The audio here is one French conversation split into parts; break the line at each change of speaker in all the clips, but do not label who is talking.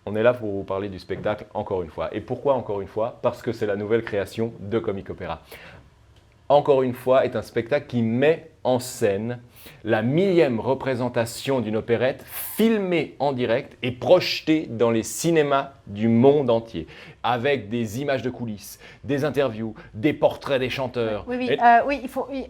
On est là pour vous parler du spectacle encore une fois. Et pourquoi encore une fois? Parce que c'est la nouvelle création de Comic Opera. Encore une fois est un spectacle qui met en scène la 1000e représentation d'une opérette filmée en direct et projetée dans les cinémas du monde entier, avec des images de coulisses, des interviews, des portraits des chanteurs.
Oui,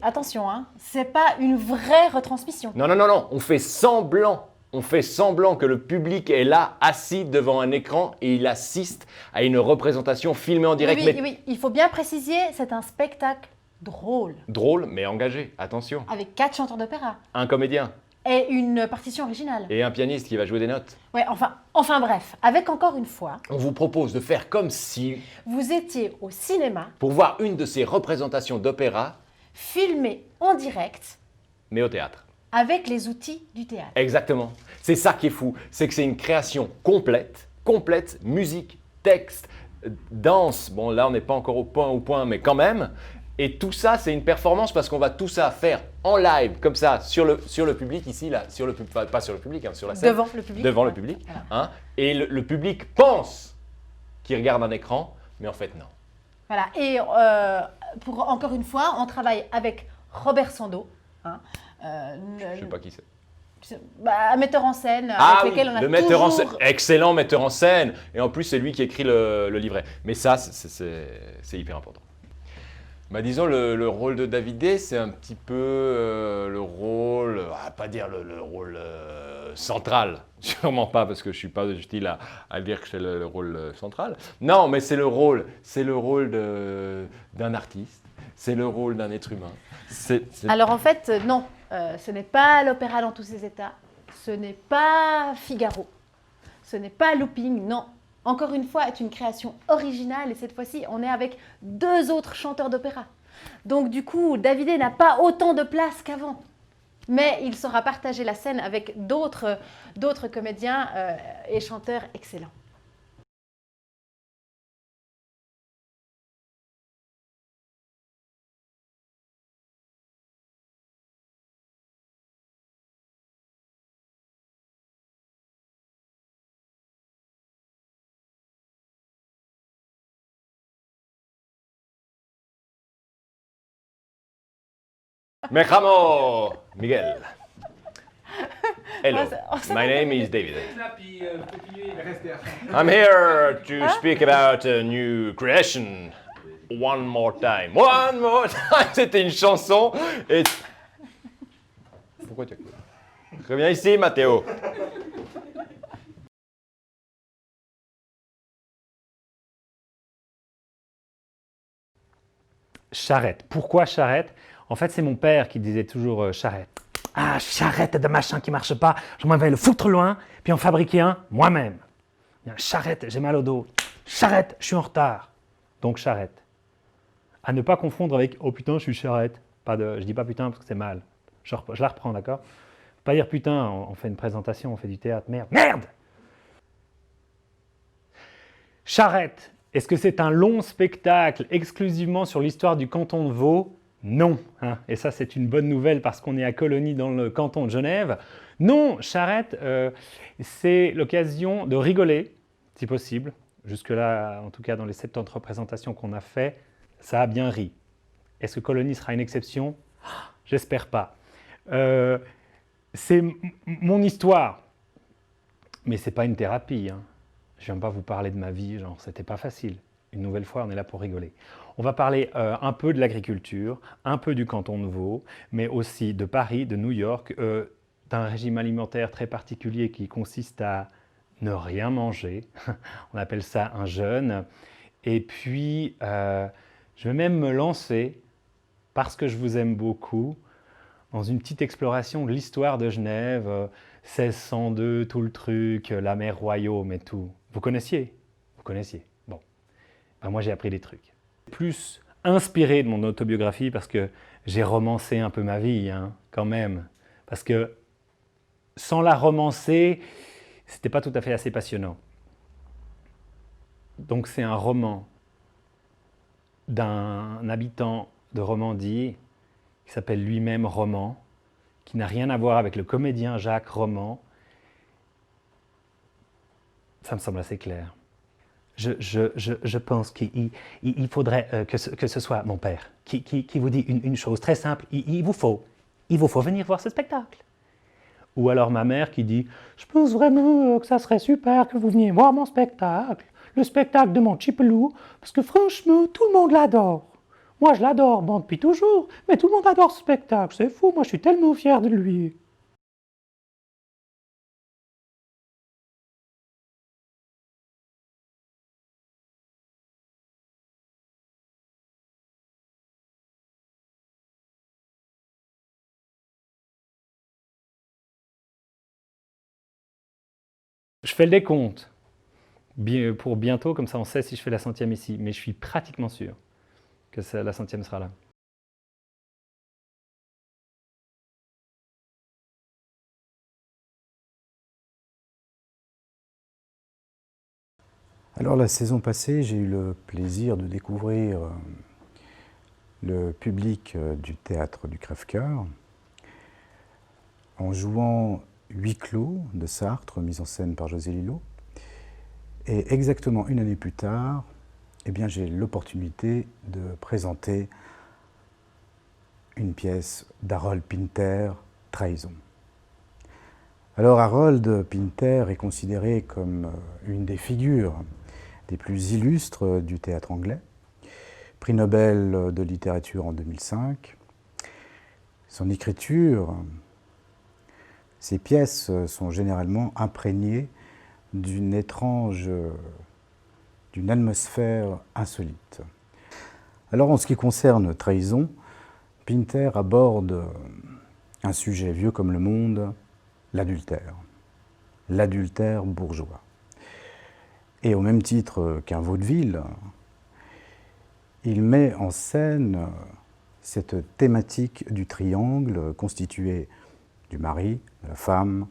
attention, hein. C'est pas une vraie retransmission.
Non, non, non, non, on fait semblant. On fait semblant que le public est là, assis devant un écran et il assiste à une représentation filmée en direct.
Oui, il faut bien préciser, c'est un spectacle drôle.
Drôle, mais engagé, attention.
Avec 4 chanteurs d'opéra.
Un comédien.
Et une partition originale.
Et un pianiste qui va jouer des notes.
Ouais, enfin bref, avec encore une fois,
on vous propose de faire comme si
vous étiez au cinéma
pour voir une de ces représentations d'opéra
filmée en direct
mais au théâtre.
Avec les outils du théâtre.
Exactement. C'est ça qui est fou, c'est que c'est une création complète, musique, texte, danse. Bon, là, on n'est pas encore au point, mais quand même. Et tout ça, c'est une performance parce qu'on va tout ça faire en live, comme ça, sur le public ici, là, pas sur le public, hein, sur la scène.
Devant le public.
Devant le public.
Voilà.
Hein, et le public pense qu'il regarde un écran, mais en fait, non.
Voilà. Et pour encore une fois, on travaille avec Robert Sando. Hein,
je ne sais pas qui c'est.
Un metteur en scène avec lequel on a
metteur en scène, excellent metteur en scène. Et en plus, c'est lui qui écrit le livret. Mais ça, c'est hyper important. Bah, disons, le rôle de Davidé, c'est un petit peu le rôle, pas dire le rôle central, sûrement pas, parce que je ne suis pas du style à dire que c'est le rôle central. Non, mais c'est le rôle d'un artiste, c'est le rôle d'un être humain.
Alors en fait, non, ce n'est pas l'opéra dans tous ses états, ce n'est pas Figaro, ce n'est pas Looping, non. Encore une fois, est une création originale et cette fois-ci, on est avec 2 autres chanteurs d'opéra. Donc du coup, Davidé n'a pas autant de place qu'avant. Mais il saura partager la scène avec d'autres comédiens et chanteurs excellents.
Mejamo Miguel. Hello, my name is David. I'm here to speak about a new creation. One more time. One more time. C'était une chanson. Et... Pourquoi tu as couru? Reviens ici, Mathéo.
Charrette. Pourquoi charrette? En fait, c'est mon père qui disait toujours charrette. Ah, charrette de machin qui marche pas, je m'en vais le foutre loin, puis en fabriquer un moi-même. Charrette, j'ai mal au dos. Charrette, je suis en retard. Donc charrette. À ne pas confondre avec oh putain, je suis charrette. Je dis pas putain parce que c'est mal. Je la reprends, d'accord? Pas dire putain, on fait une présentation, on fait du théâtre. Merde, merde! Charrette. Est-ce que c'est un long spectacle exclusivement sur l'histoire du canton de Vaud? Non. Hein. Et ça, c'est une bonne nouvelle parce qu'on est à Colonie dans le canton de Genève. Non, charrette, c'est l'occasion de rigoler, si possible. Jusque-là, en tout cas dans les 70 représentations qu'on a fait, ça a bien ri. Est-ce que Colonie sera une exception? J'espère pas. C'est mon histoire. Mais ce n'est pas une thérapie. Hein. Je ne viens pas vous parler de ma vie, genre c'était pas facile. Une nouvelle fois, on est là pour rigoler. On va parler un peu de l'agriculture, un peu du canton de Vaud, mais aussi de Paris, de New York, d'un régime alimentaire très particulier qui consiste à ne rien manger. On appelle ça un jeûne. Et puis, je vais même me lancer, parce que je vous aime beaucoup, dans une petite exploration de l'histoire de Genève, 1602, tout le truc, la mère Royaume et tout. Vous connaissiez? Vous connaissiez. Bon. Ben moi, j'ai appris des trucs. Plus inspiré de mon autobiographie parce que j'ai romancé un peu ma vie, hein, quand même. Parce que sans la romancer, c'était pas tout à fait assez passionnant. Donc c'est un roman d'un habitant de Romandie qui s'appelle lui-même Roman, qui n'a rien à voir avec le comédien Jacques Roman. Ça me semble assez clair. Je pense qu'il faudrait que ce soit mon père qui vous dit une chose très simple. Il vous faut venir voir ce spectacle. Ou alors ma mère qui dit « Je pense vraiment que ça serait super que vous veniez voir mon spectacle, le spectacle de mon Chipelou, parce que franchement, tout le monde l'adore. Moi, je l'adore, bon, depuis toujours, mais tout le monde adore ce spectacle, c'est fou, moi, je suis tellement fier de lui. » Je fais le décompte pour bientôt, comme ça on sait si je fais la 100e ici, mais je suis pratiquement sûr que la 100e sera là.
Alors la saison passée, j'ai eu le plaisir de découvrir le public du théâtre du Crève-Cœur en jouant Huis clos de Sartre, mise en scène par José Lillo. Et exactement une année plus tard, eh bien, j'ai l'opportunité de présenter une pièce d'Harold Pinter, Trahison. Alors Harold Pinter est considéré comme une des figures des plus illustres du théâtre anglais, prix Nobel de littérature en 2005. Son écriture, ses pièces sont généralement imprégnées d'une atmosphère insolite. Alors en ce qui concerne Trahison, Pinter aborde un sujet vieux comme le monde, l'adultère bourgeois. Et au même titre qu'un vaudeville, il met en scène cette thématique du triangle constitué du mari, de la femme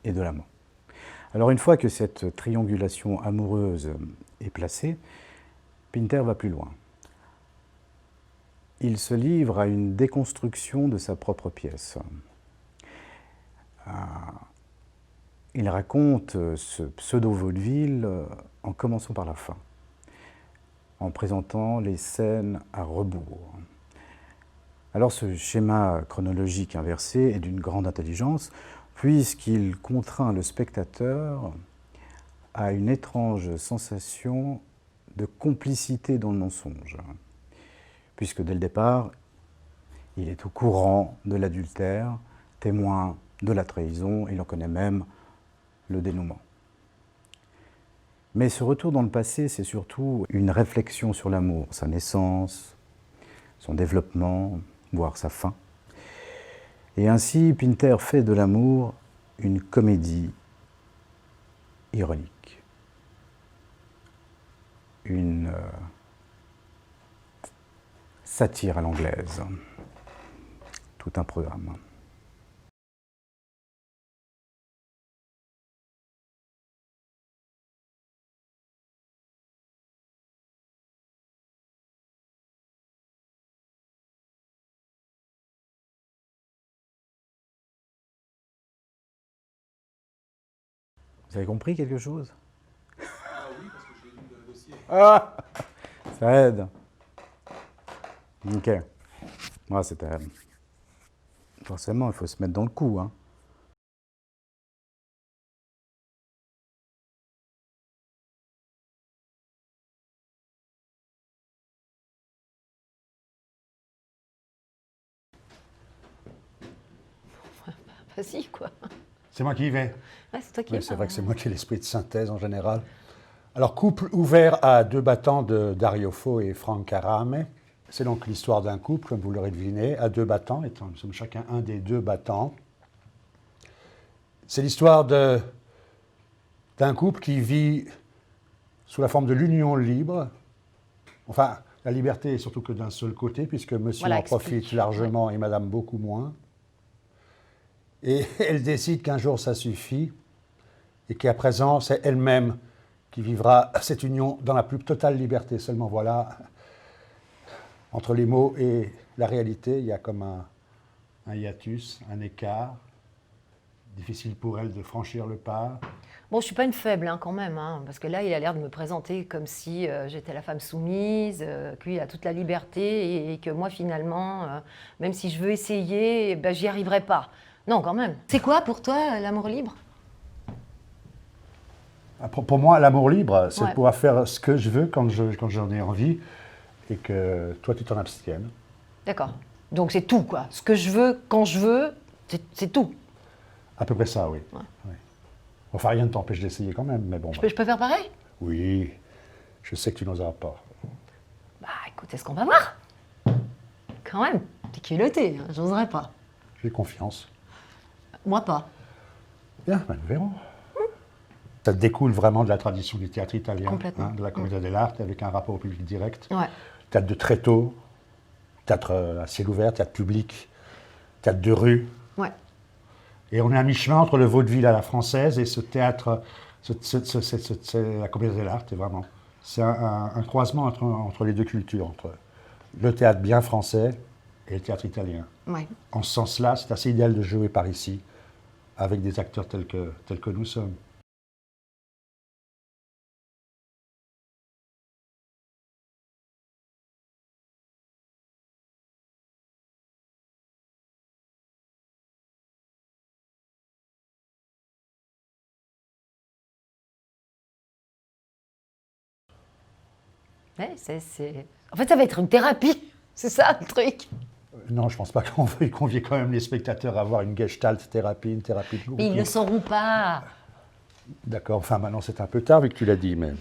et de l'amant. Alors une fois que cette triangulation amoureuse est placée, Pinter va plus loin. Il se livre à une déconstruction de sa propre pièce. Il raconte ce pseudo-vaudeville en commençant par la fin, en présentant les scènes à rebours. Alors ce schéma chronologique inversé est d'une grande intelligence, puisqu'il contraint le spectateur à une étrange sensation de complicité dans le mensonge, puisque dès le départ, il est au courant de l'adultère, témoin de la trahison, il en connaît même le dénouement. Mais ce retour dans le passé, c'est surtout une réflexion sur l'amour, sa naissance, son développement, voire sa fin. Et ainsi, Pinter fait de l'amour une comédie ironique, une satire à l'anglaise, tout un programme. Vous avez compris quelque chose?
Ah oui, parce que j'ai lu le dossier.
Ah, ça aide. Ok. Ah, c'était... Forcément, il faut se mettre dans le coup, hein.
Vas-y, quoi.
C'est moi qui y vais.
Ouais, c'est toi qui
Mais
es
c'est
là,
vrai que c'est
hein.
moi qui ai l'esprit de synthèse en général. Alors, couple ouvert à deux battants de Dario Fo et Frank Arame. C'est donc l'histoire d'un couple, comme vous l'aurez deviné, à deux battants, étant nous sommes chacun un des deux battants. C'est l'histoire d'un couple qui vit sous la forme de l'union libre. Enfin, la liberté est surtout que d'un seul côté, puisque monsieur
Voilà,
en profite
explique.
largement et madame beaucoup moins. Et elle décide qu'un jour ça suffit et qu'à présent c'est elle-même qui vivra cette union dans la plus totale liberté. Seulement voilà, entre les mots et la réalité, il y a comme un hiatus, un écart. Difficile pour elle de franchir le pas.
Bon, je suis pas une faible hein, quand même, hein, parce que là, il a l'air de me présenter comme si j'étais la femme soumise, que lui il a toute la liberté et que moi, finalement, même si je veux essayer, ben, j'y arriverai pas. Non, quand même. C'est quoi pour toi l'amour libre?
Pour moi, l'amour libre, c'est
Ouais.
de pouvoir faire ce que je veux quand j'en ai envie et que toi, tu t'en abstiennes.
D'accord. Donc c'est tout, quoi. Ce que je veux, quand je veux, c'est tout.
À peu près ça, oui.
Ouais.
Oui. Enfin, rien ne t'empêche d'essayer quand même, mais bon.
Je peux faire pareil?
Oui, je sais que tu n'oseras pas.
Bah écoute, est-ce qu'on va voir? Quand même, t'es culotté, hein, j'oserais pas.
J'ai confiance.
Moi pas.
Bien, ben, nous verrons. Ça découle vraiment de la tradition du théâtre italien,
Complètement.
de la commedia dell'arte, avec un rapport au public direct.
Ouais.
Théâtre de tréteau, théâtre à ciel ouvert, théâtre public, théâtre de rue.
Ouais.
Et on est à mi-chemin entre le vaudeville à la française et ce théâtre, la commedia dell'arte, vraiment. C'est un croisement entre les deux cultures, entre le théâtre bien français et le théâtre italien.
Ouais.
En ce sens-là, c'est assez idéal de jouer par ici, avec des acteurs tels que nous sommes.
Ouais, En fait, ça va être une thérapie. C'est ça le truc.
Non, je pense pas qu'on veuille convier quand même les spectateurs à avoir une gestalt thérapie, une thérapie de groupe.
Mais ils ne le sauront pas.
D'accord, enfin maintenant c'est un peu tard vu que tu l'as dit, mais...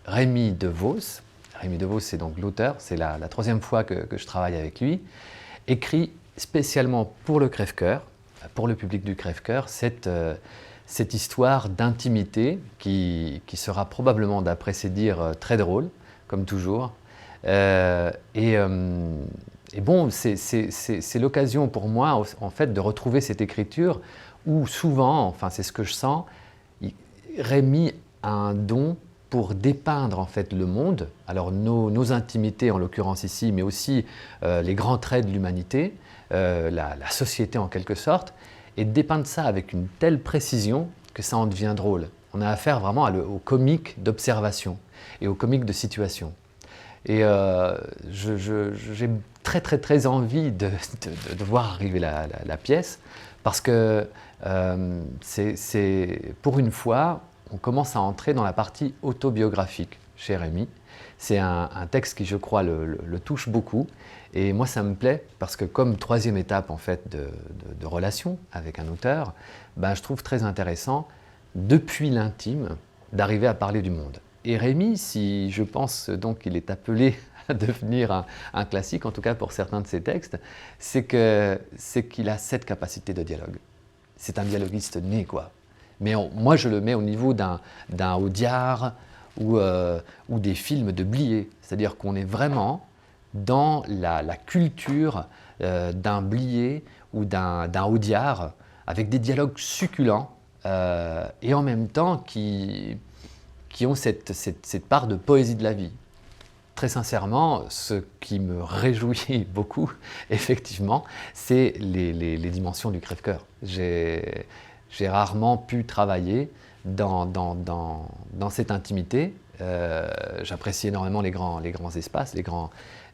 Rémi Devos, c'est donc l'auteur, c'est la troisième fois que je travaille avec lui, écrit spécialement pour le Crève-Cœur, pour le public du Crève-Cœur, cette histoire d'intimité qui sera probablement, d'après ses dires, très drôle, comme toujours. Et bon, c'est l'occasion pour moi, en fait, de retrouver cette écriture où souvent, enfin c'est ce que je sens, Rémi a un don pour dépeindre en fait le monde, alors nos intimités en l'occurrence ici, mais aussi les grands traits de l'humanité, la société en quelque sorte, et de dépeindre ça avec une telle précision que ça en devient drôle. On a affaire vraiment au comique d'observation et au comique de situation. Et j'ai très envie de voir arriver la pièce parce que pour une fois, on commence à entrer dans la partie autobiographique chez Rémi. C'est un texte qui, je crois, le touche beaucoup. Et moi, ça me plaît parce que comme troisième étape en fait, de relation avec un auteur, ben, je trouve très intéressant, depuis l'intime, d'arriver à parler du monde. Et Rémi, si je pense donc qu'il est appelé à devenir un classique, en tout cas pour certains de ses textes, c'est qu'il a cette capacité de dialogue. C'est un dialoguiste né, quoi. Mais moi, je le mets au niveau d'un Audiard ou des films de Blier. C'est-à-dire qu'on est vraiment dans la culture d'un Blier ou d'un Audiard, avec des dialogues succulents et en même temps qui ont cette part de poésie de la vie. Très sincèrement, ce qui me réjouit beaucoup, effectivement, c'est les dimensions du crève-cœur. J'ai rarement pu travailler dans cette intimité. J'apprécie énormément les grands espaces,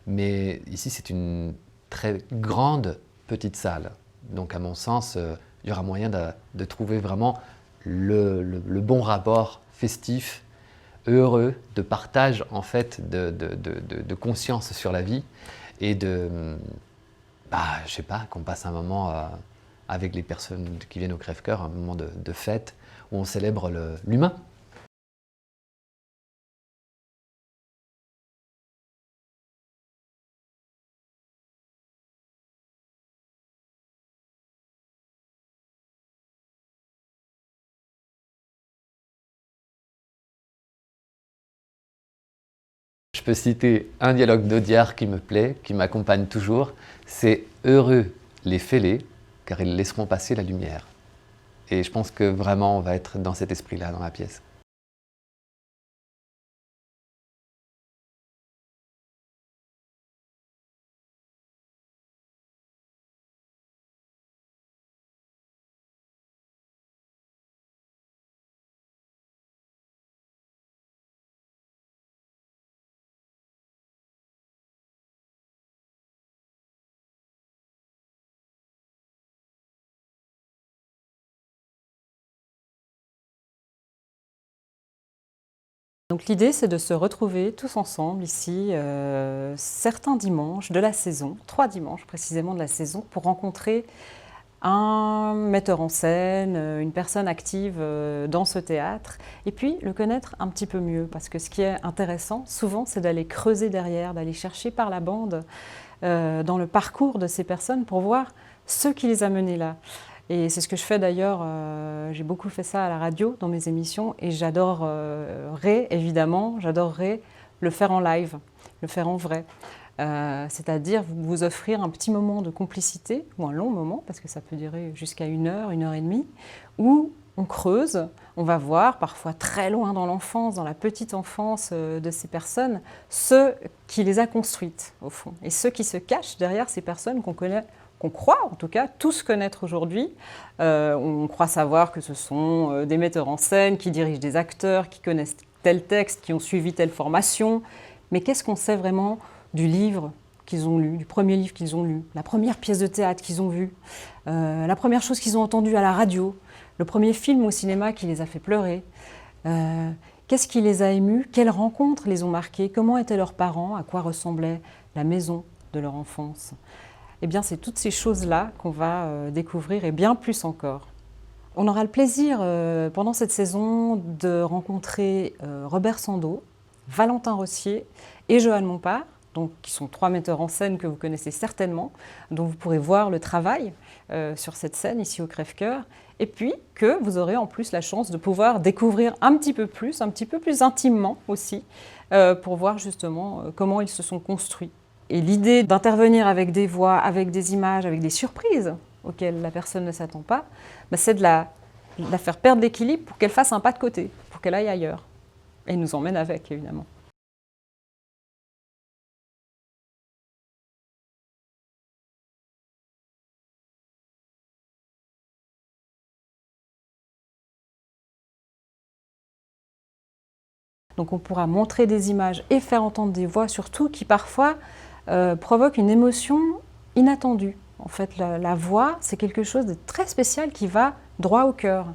mais ici c'est une très grande petite salle. Donc à mon sens, il y aura moyen de trouver vraiment le bon rapport festif, heureux, de partage en fait de conscience sur la vie et je sais pas, qu'on passe un moment avec les personnes qui viennent au Crève-Cœur, un moment de fête où on célèbre l'humain. Je peux citer un dialogue d'Audiard qui me plaît, qui m'accompagne toujours, c'est « Heureux les fêlés, car ils laisseront passer la lumière ». Et je pense que vraiment on va être dans cet esprit-là dans la pièce.
Donc l'idée, c'est de se retrouver tous ensemble ici, certains dimanches de la saison, 3 dimanches précisément de la saison, pour rencontrer un metteur en scène, une personne active dans ce théâtre, et puis le connaître un petit peu mieux. Parce que ce qui est intéressant, souvent, c'est d'aller creuser derrière, d'aller chercher par la bande, dans le parcours de ces personnes, pour voir ce qui les a menés là. Et c'est ce que je fais d'ailleurs, j'ai beaucoup fait ça à la radio, dans mes émissions, et j'adorerais, évidemment, le faire en live, le faire en vrai. C'est-à-dire vous offrir un petit moment de complicité, ou un long moment, parce que ça peut durer jusqu'à 1 heure, 1 heure et demie, où on creuse, on va voir, parfois très loin dans l'enfance, dans la petite enfance de ces personnes, ce qui les a construites, au fond, et ceux qui se cachent derrière ces personnes qu'on connaît, qu'on croit en tout cas tous connaître aujourd'hui. On croit savoir que ce sont des metteurs en scène qui dirigent des acteurs, qui connaissent tel texte, qui ont suivi telle formation. Mais qu'est-ce qu'on sait vraiment du livre qu'ils ont lu, du premier livre qu'ils ont lu, la première pièce de théâtre qu'ils ont vue, la première chose qu'ils ont entendue à la radio, le premier film au cinéma qui les a fait pleurer. Qu'est-ce qui les a émus? Quelles rencontres les ont marqués? Comment étaient leurs parents? À quoi ressemblait la maison de leur enfance? Eh bien, c'est toutes ces choses-là qu'on va découvrir et bien plus encore. On aura le plaisir pendant cette saison de rencontrer Robert Sando, Valentin Rossier et Johan Montpart, donc, qui sont 3 metteurs en scène que vous connaissez certainement, dont vous pourrez voir le travail sur cette scène ici au Crève-Cœur, et puis que vous aurez en plus la chance de pouvoir découvrir un petit peu plus intimement aussi, pour voir justement comment ils se sont construits. Et l'idée d'intervenir avec des voix, avec des images, avec des surprises auxquelles la personne ne s'attend pas, c'est de la faire perdre l'équilibre pour qu'elle fasse un pas de côté, pour qu'elle aille ailleurs. Et nous emmène avec, évidemment. Donc on pourra montrer des images et faire entendre des voix, surtout qui parfois provoquent une émotion inattendue. En fait, la voix, c'est quelque chose de très spécial qui va droit au cœur.